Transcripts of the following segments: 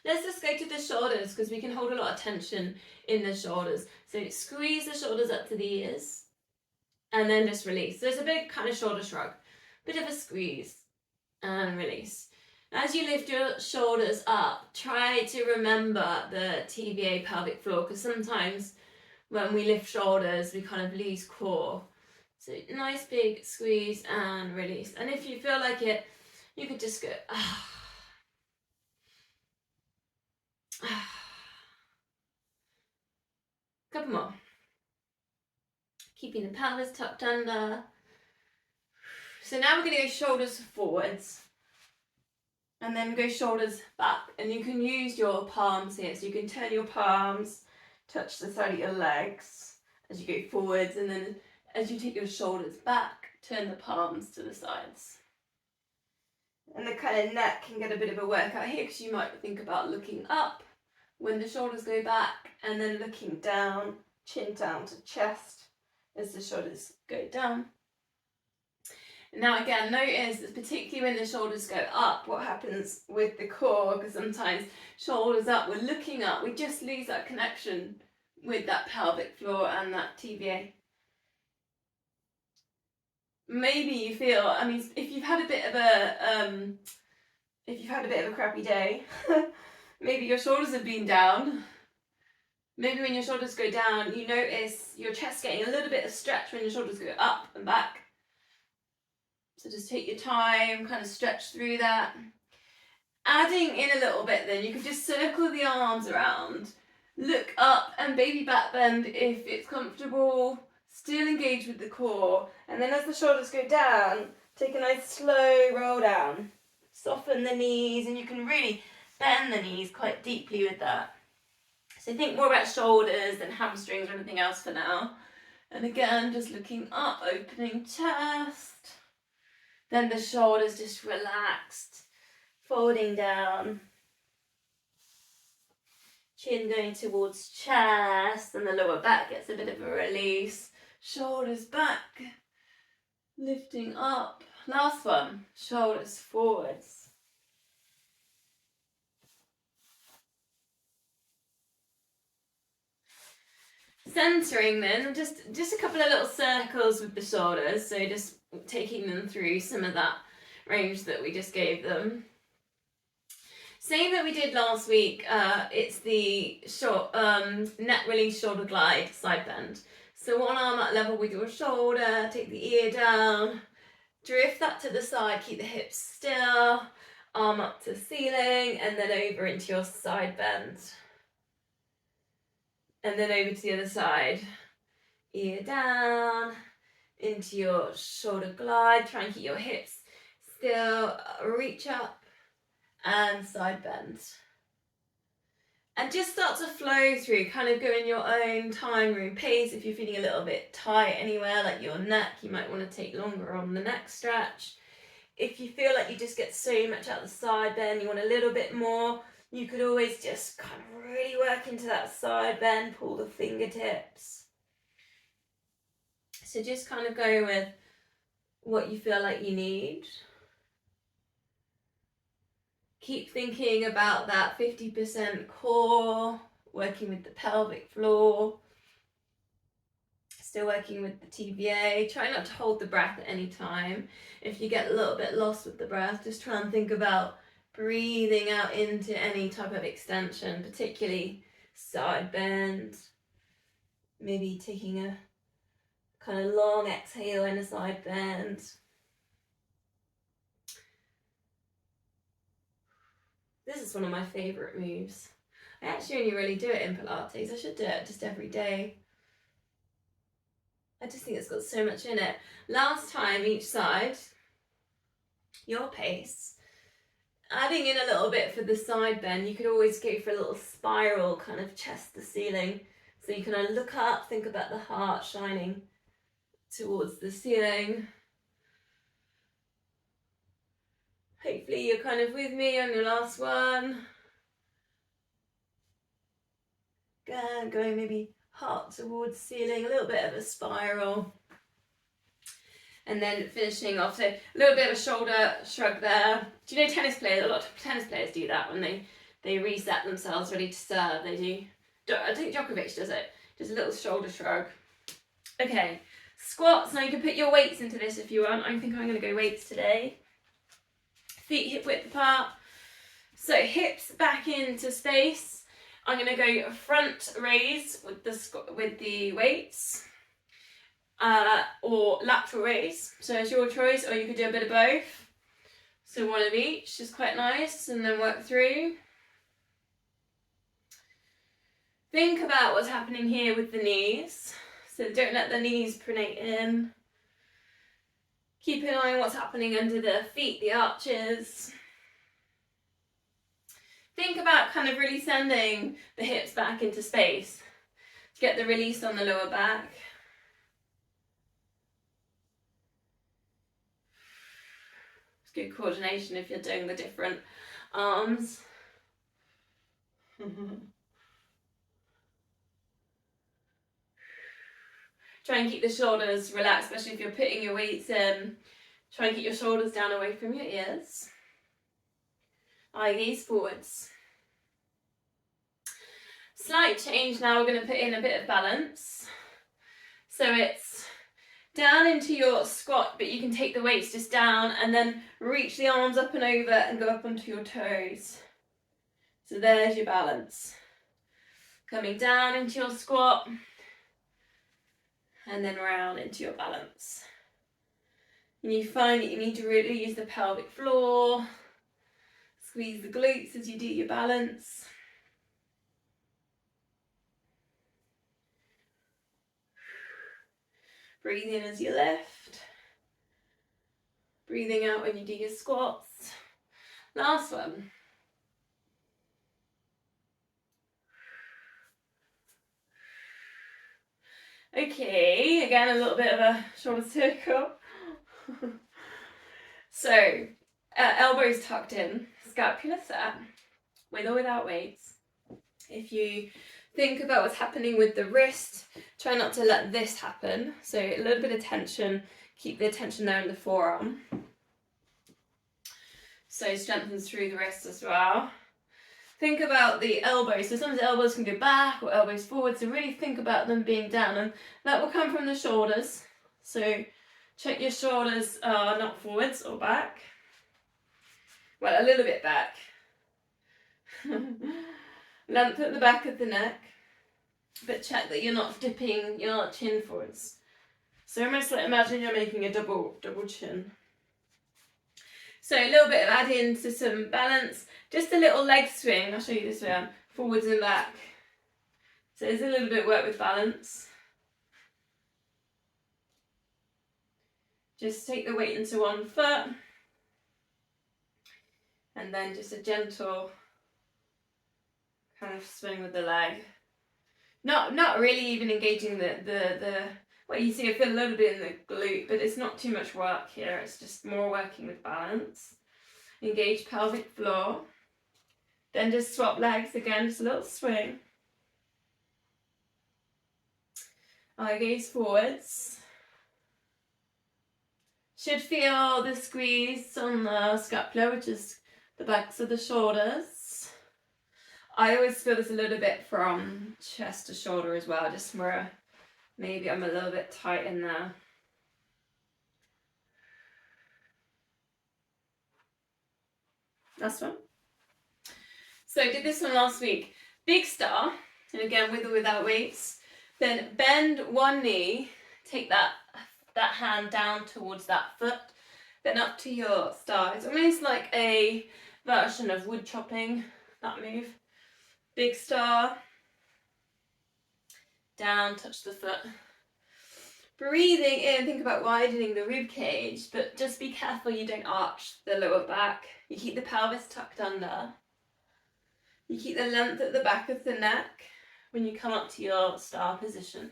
Let's just go to the shoulders because we can hold a lot of tension in the shoulders. So squeeze the shoulders up to the ears and then just release. There's a big kind of shoulder shrug, bit of a squeeze and release. As you lift your shoulders up, try to remember the TVA pelvic floor, because sometimes when we lift shoulders, we kind of lose core. So nice big squeeze and release. And if you feel like it, you could just go, ah. Couple more. Keeping the pelvis tucked under. So now we're going to go shoulders forwards. And then go shoulders back. And you can use your palms here. So you can turn your palms, touch the side of your legs as you go forwards. And then as you take your shoulders back, turn the palms to the sides. And the kind of neck can get a bit of a workout here because you might think about looking up when the shoulders go back and then looking down, chin down to chest as the shoulders go down. Now again, notice that particularly when the shoulders go up, what happens with the core, because sometimes shoulders up, we're looking up, we just lose that connection with that pelvic floor and that TVA. Maybe you feel, I mean, if you've had a bit of a crappy day, maybe your shoulders have been down. Maybe when your shoulders go down, you notice your chest getting a little bit of stretch when your shoulders go up and back. So just take your time, kind of stretch through that. Adding in a little bit then, you could just circle the arms around, look up and baby back bend if it's comfortable, still engage with the core. And then as the shoulders go down, take a nice slow roll down. Soften the knees, and you can really bend the knees quite deeply with that. So think more about shoulders than hamstrings or anything else for now. And again, just looking up, opening chest. Then the shoulders just relaxed, folding down. Chin going towards chest, and the lower back gets a bit of a release. Shoulders back, lifting up. Last one, shoulders forwards. Centering then, just a couple of little circles with the shoulders, so just taking them through some of that range that we just gave them. Same that we did last week, it's the short neck release shoulder glide side bend. So one arm at level with your shoulder, take the ear down, drift that to the side, keep the hips still, arm up to ceiling, and then over into your side bend. And then over to the other side, ear down, into your shoulder glide, try and keep your hips still, reach up and side bend. And just start to flow through, kind of go in your own time room pace. If you're feeling a little bit tight anywhere, like your neck, you might want to take longer on the neck stretch. If you feel like you just get so much out the side bend, you want a little bit more, you could always just kind of really work into that side bend, pull the fingertips. So just kind of go with what you feel like you need. Keep thinking about that 50% core, working with the pelvic floor, still working with the TVA. Try not to hold the breath at any time. If you get a little bit lost with the breath, just try and think about breathing out into any type of extension, particularly side bend. Maybe taking a kind of long exhale in a side bend. This is one of my favourite moves. I actually only really do it in Pilates. I should do it just every day. I just think it's got so much in it. Last time, each side, your pace. Adding in a little bit for the side bend, you could always go for a little spiral, kind of chest to ceiling. So you kind of look up, think about the heart shining towards the ceiling. Hopefully you're kind of with me on your last one. Again, going maybe heart towards ceiling, a little bit of a spiral. And then finishing off, so a little bit of a shoulder shrug there. Do you know tennis players? A lot of tennis players do that when they they reset themselves, ready to serve. They do. I think Djokovic does it. Just a little shoulder shrug. Okay, squats. Now you can put your weights into this if you want. I think I'm going to go weights today. Feet hip width apart. So hips back into space. I'm going to go front raise with the weights, or lateral raise. So it's your choice, or you could do a bit of both. So one of each is quite nice, and then work through. Think about what's happening here with the knees. So don't let the knees pronate in. Keep an eye on what's happening under the feet, the arches. Think about kind of really sending the hips back into space to get the release on the lower back. It's good coordination if you're doing the different arms. Try and keep the shoulders relaxed, especially if you're putting your weights in. Try and keep your shoulders down away from your ears. Eye gaze forwards. Slight change now, we're going to put in a bit of balance. So it's down into your squat, but you can take the weights just down and then reach the arms up and over and go up onto your toes. So there's your balance. Coming down into your squat and then round into your balance. And you find that you need to really use the pelvic floor. Squeeze the glutes as you do your balance. Breathe in as you lift. Breathing out when you do your squats. Last one. Okay, again a little bit of a shoulder circle. So, elbows tucked in, scapula set, with or without weights. If you think about what's happening with the wrist, try not to let this happen. So a little bit of tension, keep the tension there in the forearm. So strengthens through the wrist as well. Think about the elbows. So sometimes elbows can go back or elbows forward. So really think about them being down, and that will come from the shoulders. So check your shoulders are not forwards or back. Well, a little bit back. Length at the back of the neck, but check that you're not dipping your chin forwards. So almost like imagine you're making a double chin. So a little bit of add in to some balance, just a little leg swing. I'll show you this one, forwards and back. So there's a little bit of work with balance. Just take the weight into one foot, and then just a gentle kind of swing with the leg. Not really even engaging the well, you see I feel a little bit in the glute, but it's not too much work here. It's just more working with balance. Engage pelvic floor. Then just swap legs again, just a little swing. Eye gaze forwards. Should feel the squeeze on the scapula, which is the backs of the shoulders. I always feel this a little bit from chest to shoulder as well, just where maybe I'm a little bit tight in there. Last one. So I did this one last week. Big star, and again with or without weights. Then bend one knee, take that hand down towards that foot, then up to your star. It's almost like a version of wood chopping, that move. Big star, down, touch the foot. Breathing in, think about widening the rib cage, but just be careful you don't arch the lower back. You keep the pelvis tucked under. You keep the length at the back of the neck when you come up to your star position.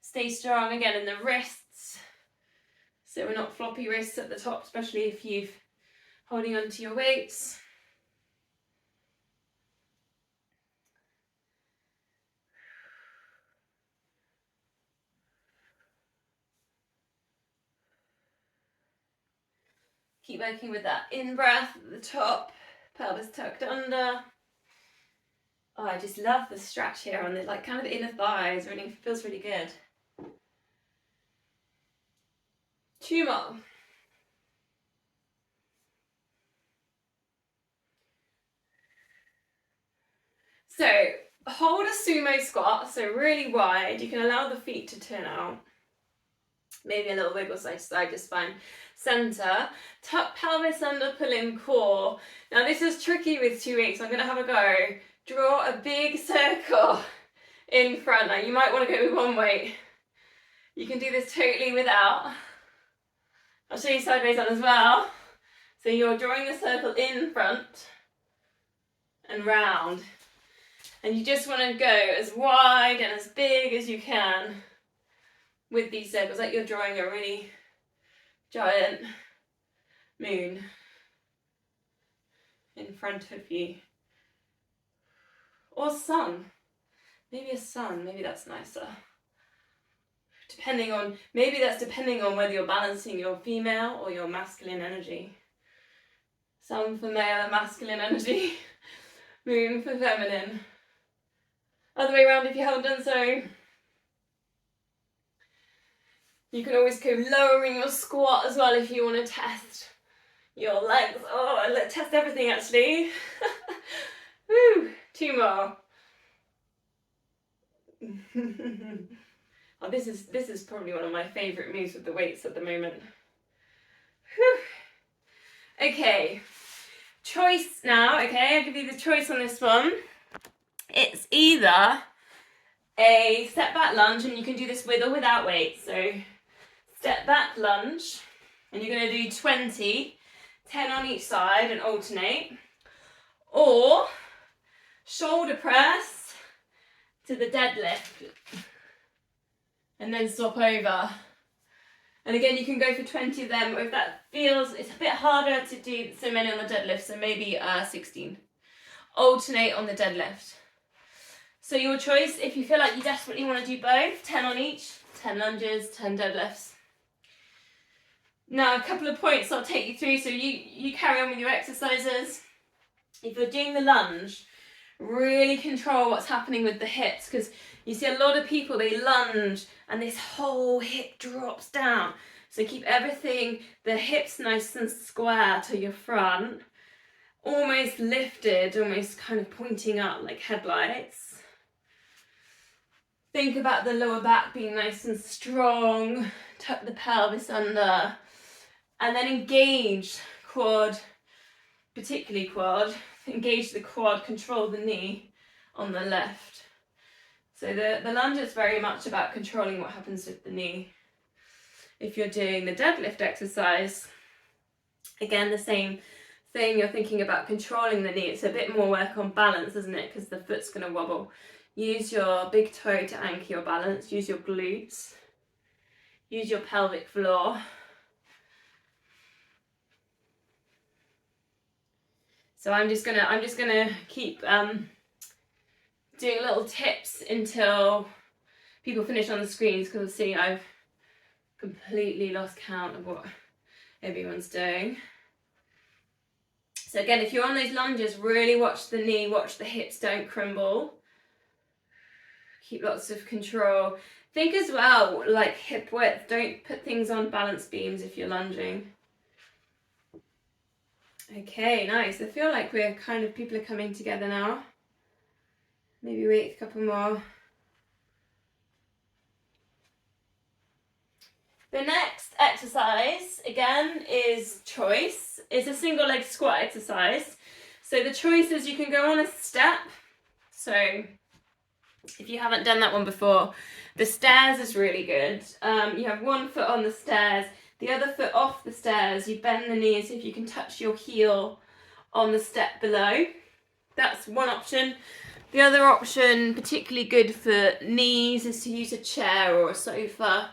Stay strong again in the wrists, so we're not floppy wrists at the top, especially if you're holding onto your weights. Keep working with that in-breath at the top, pelvis tucked under. Oh, I just love the stretch here on the like kind of the inner thighs, really feels really good. 2 more. So hold a sumo squat, so really wide. You can allow the feet to turn out. Maybe a little wiggle side to side, just fine. Center, tuck pelvis under, pull in core. Now this is tricky with 2 weeks, so I'm gonna have a go. Draw a big circle in front. Now you might want to go with one weight. You can do this totally without. I'll show you sideways on as well. So you're drawing the circle in front and round. And you just want to go as wide and as big as you can with these circles, like you're drawing a really giant moon in front of you. Or sun. Maybe a sun, maybe that's nicer. Maybe that's depending on whether you're balancing your female or your masculine energy. Sun for male and masculine energy. Moon for feminine. Other way around if you haven't done so. You can always go lowering your squat as well if you want to test your legs. Oh, let's test everything actually. Woo, 2 more. Oh, this is probably one of my favourite moves with the weights at the moment. Whew. Okay, choice now. Okay, I'll give you the choice on this one. It's either a step back lunge, and you can do this with or without weights. So step back lunge, and you're going to do 20, 10 on each side and alternate. Or shoulder press to the deadlift and then swap over. And again, you can go for 20 of them, or if that feels, it's a bit harder to do so many on the deadlift, so maybe 16. Alternate on the deadlift. So your choice, if you feel like you desperately want to do both, 10 on each, 10 lunges, 10 deadlifts. Now, a couple of points I'll take you through, so you carry on with your exercises. If you're doing the lunge, really control what's happening with the hips, because you see a lot of people, they lunge and this whole hip drops down. So keep everything, the hips nice and square to your front, almost lifted, almost kind of pointing up like headlights. Think about the lower back being nice and strong, tuck the pelvis under, and then engage quad, particularly quad, engage the quad, control the knee on the left. So the lunge is very much about controlling what happens with the knee. If you're doing the deadlift exercise, again, the same thing, you're thinking about controlling the knee. It's a bit more work on balance, isn't it? Because the foot's going to wobble. Use your big toe to anchor your balance. Use your glutes. Use your pelvic floor. So I'm just gonna keep doing little tips until people finish on the screens, because see, I've completely lost count of what everyone's doing. So again, if you're on those lunges, really watch the knee, watch the hips, don't crumble. Keep lots of control. Think as well, like hip width, don't put things on balance beams if you're lunging. Okay, nice. I feel like people are coming together now. Maybe wait a couple more. The next exercise, again, is choice. It's a single leg squat exercise. So the choice is you can go on a step. So if you haven't done that one before, the stairs is really good. You have one foot on the stairs, the other foot off the stairs. You bend the knees so if you can touch your heel on the step below. That's one option. The other option, particularly good for knees, is to use a chair or a sofa.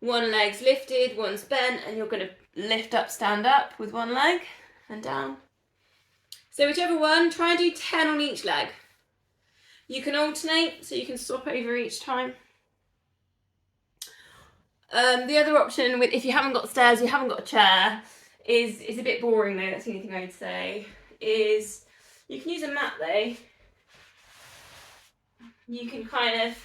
One leg's lifted, one's bent, and you're going to lift up, stand up with one leg and down. So whichever one, try and do 10 on each leg. You can alternate, so you can swap over each time. The other option, if you haven't got stairs, you haven't got a chair, is a bit boring though, that's the only thing I'd say, is you can use a mat though. You can kind of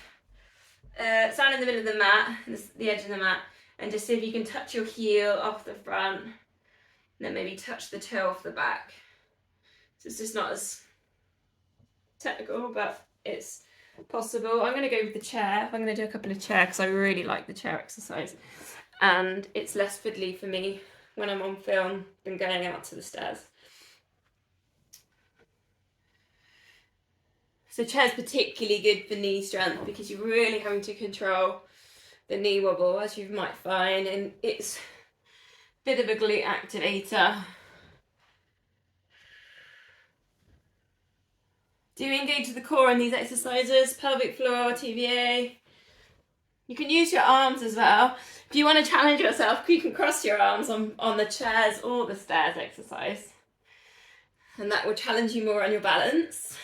stand in the middle of the mat, the edge of the mat, and just see if you can touch your heel off the front, and then maybe touch the toe off the back. So it's just not as technical, but it's possible. I'm going to go with the chair. I'm going to do a couple of chairs because I really like the chair exercise, and it's less fiddly for me when I'm on film than going out to the stairs. So chair's particularly good for knee strength because you're really having to control the knee wobble, as you might find, and it's a bit of a glute activator. Do you engage the core in these exercises? Pelvic floor, TVA. You can use your arms as well. If you want to challenge yourself, you can cross your arms on the chairs or the stairs exercise. And that will challenge you more on your balance.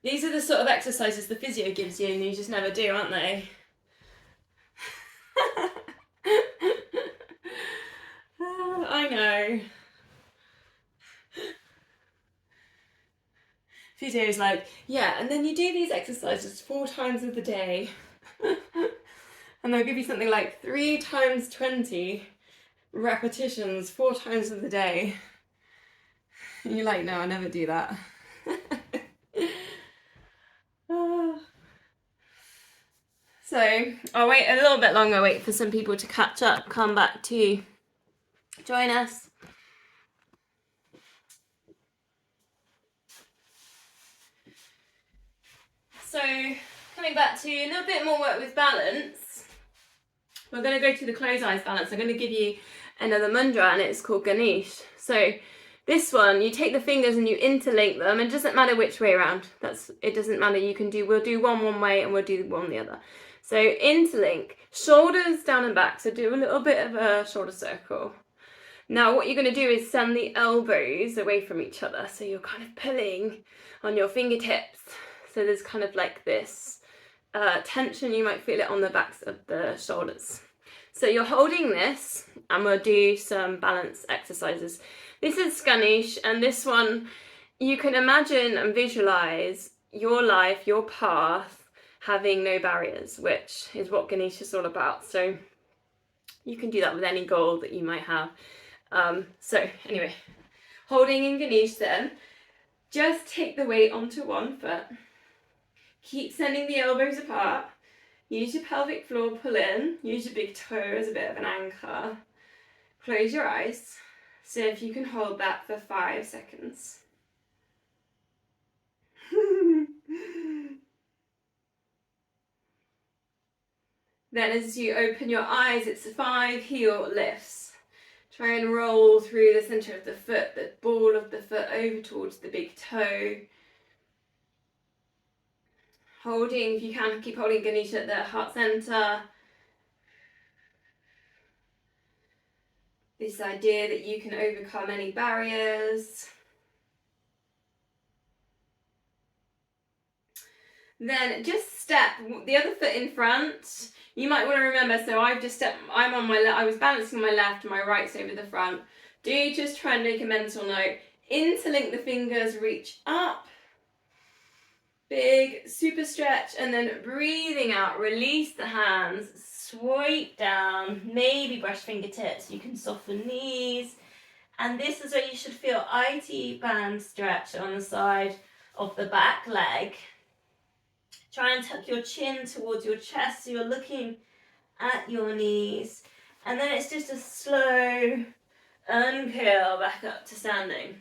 These are the sort of exercises the physio gives you and you just never do, aren't they? I know. Physio's like, yeah, and then you do these exercises 4 times of the day. And they'll give you something like 3 times 20 repetitions 4 times of the day. And you're like, no, I never do that. So I'll wait a little bit longer, wait for some people to catch up, come back to join us. So coming back to a little bit more work with balance, we're going to go to the closed eyes balance. I'm going to give you another mudra and it's called Ganesh. So this one, you take the fingers and you interlink them, and it doesn't matter which way around. It doesn't matter. We'll do one way and we'll do one the other. So interlink, shoulders down and back. So do a little bit of a shoulder circle. Now what you're going to do is send the elbows away from each other. So you're kind of pulling on your fingertips. So there's kind of like this tension. You might feel it on the backs of the shoulders. So you're holding this, and we'll do some balance exercises. This is Ganesh, and this one, you can imagine and visualize your life, your path, having no barriers, which is what Ganesh is all about. So you can do that with any goal that you might have. So anyway, holding in Ganesh then, just take the weight onto one foot. Keep sending the elbows apart. Use your pelvic floor, pull in. Use your big toe as a bit of an anchor. Close your eyes. See if you can hold that for 5 seconds. Then as you open your eyes, it's 5 heel lifts. Try and roll through the centre of the foot, the ball of the foot over towards the big toe. Holding, if you can, keep holding Ganesh at the heart centre. This idea that you can overcome any barriers. Then just step the other foot in front. You might want to remember, so I've just stepped, I'm on my left, I was balancing my left and my right's over the front. Do just try and make a mental note. Interlink the fingers, reach up. Big super stretch, and then breathing out, release the hands, swipe down, maybe brush fingertips, you can soften knees, and this is where you should feel IT band stretch on the side of the back leg. Try and tuck your chin towards your chest so you're looking at your knees, and then it's just a slow unpeel back up to standing.